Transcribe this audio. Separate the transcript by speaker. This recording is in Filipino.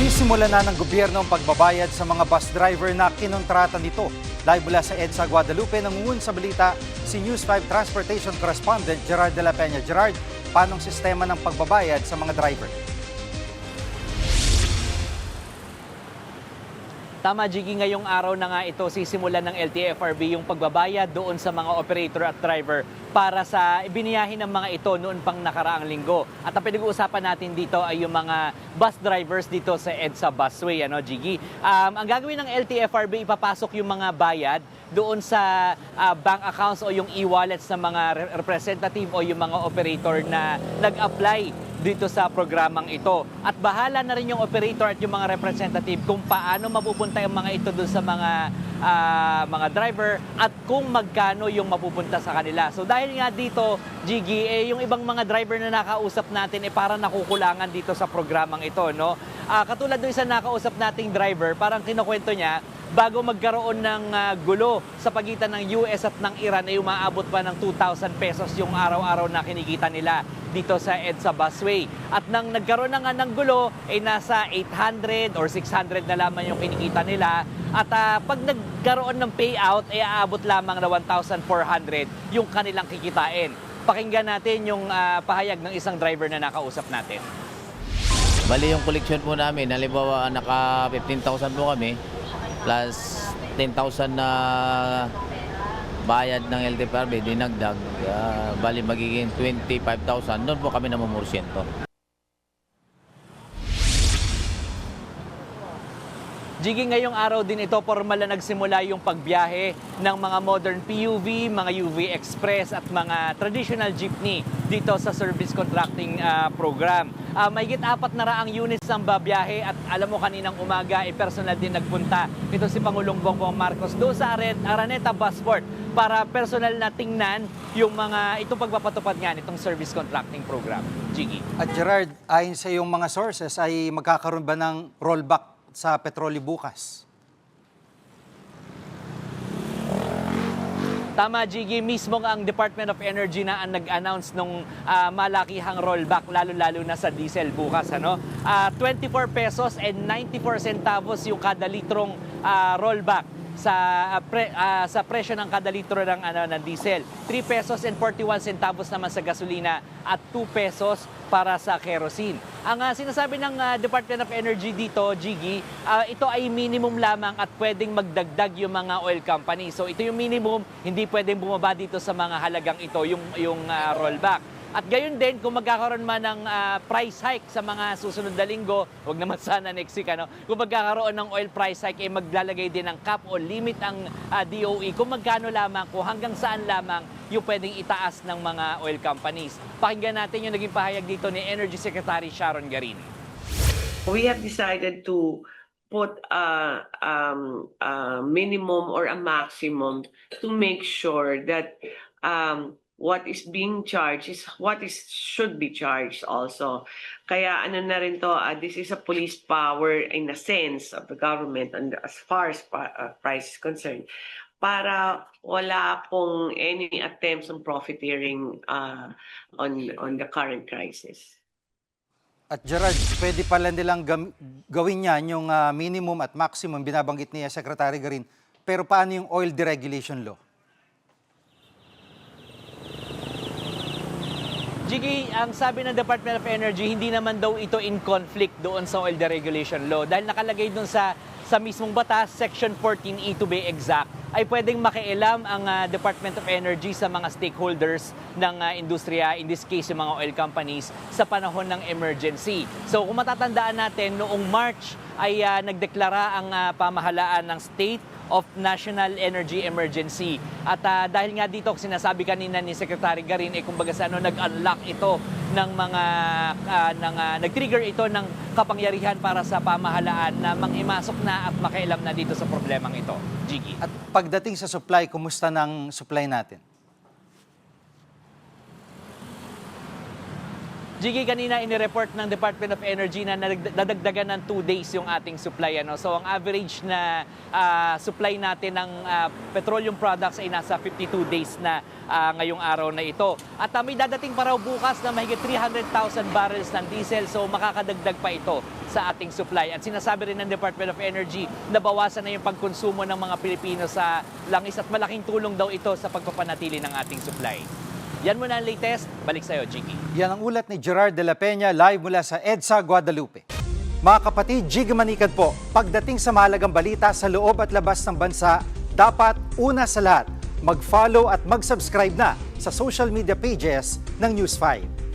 Speaker 1: Sisimula na ng gobyerno ang pagbabayad sa mga bus driver na kinontrata nito. Live mula sa EDSA Guadalupe, nangungun sa balita si News 5 Transportation Correspondent Gerard de la Peña. Gerard, paano ang sistema ng pagbabayad sa mga driver?
Speaker 2: Tama, Jiggy, ngayong araw na nga ito sisimulan ng LTFRB yung pagbabayad doon sa mga operator at driver para sa biniyahin ng mga ito noon pang nakaraang linggo. At ang pinag-uusapan natin dito ay yung mga bus drivers dito sa EDSA Busway, Jiggy. Ang gagawin ng LTFRB, ipapasok yung mga bayad doon sa bank accounts o yung e-wallets ng mga representative o yung mga operator na nag-apply dito sa programang ito. At bahala na rin yung operator at yung mga representative kung paano mapupunta yung mga ito doon sa mga driver at kung magkano yung mapupunta sa kanila. So dahil nga dito, Jiggy, yung ibang mga driver na nakausap natin parang nakukulangan dito sa programang ito, no? Katulad doon sa nakausap nating driver, parang kinukwento niya, bago magkaroon ng gulo sa pagitan ng US at ng Iran ay umaabot pa ng 2,000 pesos yung araw-araw na kinikita nila dito sa EDSA Busway. At nang nagkaroon na nga ng gulo, ay nasa 800 or 600 na lamang yung kinikita nila. At pag nagkaroon ng payout, ay aabot lamang na 1,400 yung kanilang kikitain. Pakinggan natin yung pahayag ng isang driver na nakausap natin.
Speaker 3: Bali yung collection po namin, halimbawa naka 15,000 po kami, plus 10,000 na bayad ng LTFRB, dinagdag, bali magiging 25,000, doon po kami namumursyento.
Speaker 2: Jiggy, ngayong araw din ito, formal na nagsimula yung pagbiyahe ng mga modern PUV, mga UV Express at mga traditional jeepney dito sa service contracting program. Mahigit 4 na raang units ang babiyahe at alam mo kaninang umaga personal din nagpunta ito si Pangulong Bongbong Marcos doon sa Araneta Busport para personal na tingnan yung itong pagpapatupad nga nitong service contracting program. Jiggy.
Speaker 1: At Gerard, ayon sa iyong mga sources, ay magkakaroon ba ng rollback sa petrolyo bukas?
Speaker 2: Tama, Jiggy. Mismo ang Department of Energy na ang nag-announce nung malakihang rollback, lalo-lalo na sa diesel bukas. 24 pesos and 94 centavos yung kada litrong rollback sa presyo ng kada litro ng diesel. 3 pesos and 41 centavos naman sa gasolina at 2 pesos para sa kerosene. Ang sinasabi ng Department of Energy dito, Jiggy, ito ay minimum lamang at pwedeng magdagdag yung mga oil company. So ito yung minimum, hindi pwedeng bumaba dito sa mga halagang ito, yung rollback. At gayon din, kung magkakaroon man ng price hike sa mga susunod na linggo, wag naman sana next week, kung magkakaroon ng oil price hike, maglalagay din ng cap o limit ang DOE kung magkano lamang, kung hanggang saan lamang yung pwedeng itaas ng mga oil companies. Pakinggan natin yung naging pahayag dito ni Energy Secretary Sharon Garin.
Speaker 4: We have decided to put a minimum or a maximum to make sure that what is being charged is what should be charged also. Kaya na rin to, this is a police power in a sense of the government and as far as price is concerned, para wala pong any attempts on profiteering on the current crisis.
Speaker 1: At Gerard, pwede pala nilang gawin yan yung minimum at maximum binabanggit niya Secretary Garin. Pero paano yung oil deregulation law?
Speaker 2: Jiggy, ang sabi ng Department of Energy, hindi naman daw ito in conflict doon sa oil deregulation law. Dahil nakalagay doon sa mismong batas, Section 14E to be exact, ay pwedeng makialam ang Department of Energy sa mga stakeholders ng industriya, in this case yung mga oil companies, sa panahon ng emergency. So kung matatandaan natin, noong March ay nagdeklara ang pamahalaan ng State of National Energy Emergency. At dahil nga dito, sinasabi kanina ni Secretary Garin, kumbaga sa nag-unlock ito ng mga, nag-trigger ito ng kapangyarihan para sa pamahalaan na manghimasok na at makialam na dito sa problemang ito. Jiggy.
Speaker 1: At pagdating sa supply, kumusta ng supply natin?
Speaker 2: Jiggy, kanina inireport ng Department of Energy na nadagdagan ng 2 days yung ating supply. So ang average na supply natin ng petroleum products ay nasa 52 days na ngayong araw na ito. At may dadating pa raw bukas na mahigit 300,000 barrels ng diesel, so makakadagdag pa ito sa ating supply. At sinasabi rin ng Department of Energy na bawasan na yung pagkonsumo ng mga Pilipino sa langis at malaking tulong daw ito sa pagpapanatili ng ating supply. Yan muna ang latest. Balik sa'yo, Jiggy.
Speaker 1: Yan ang ulat ni Gerard de la Peña live mula sa EDSA Guadalupe. Mga kapatid, Jiggy Manikad po. Pagdating sa mahalagang balita sa loob at labas ng bansa, dapat una sa lahat, mag-follow at mag-subscribe na sa social media pages ng News 5.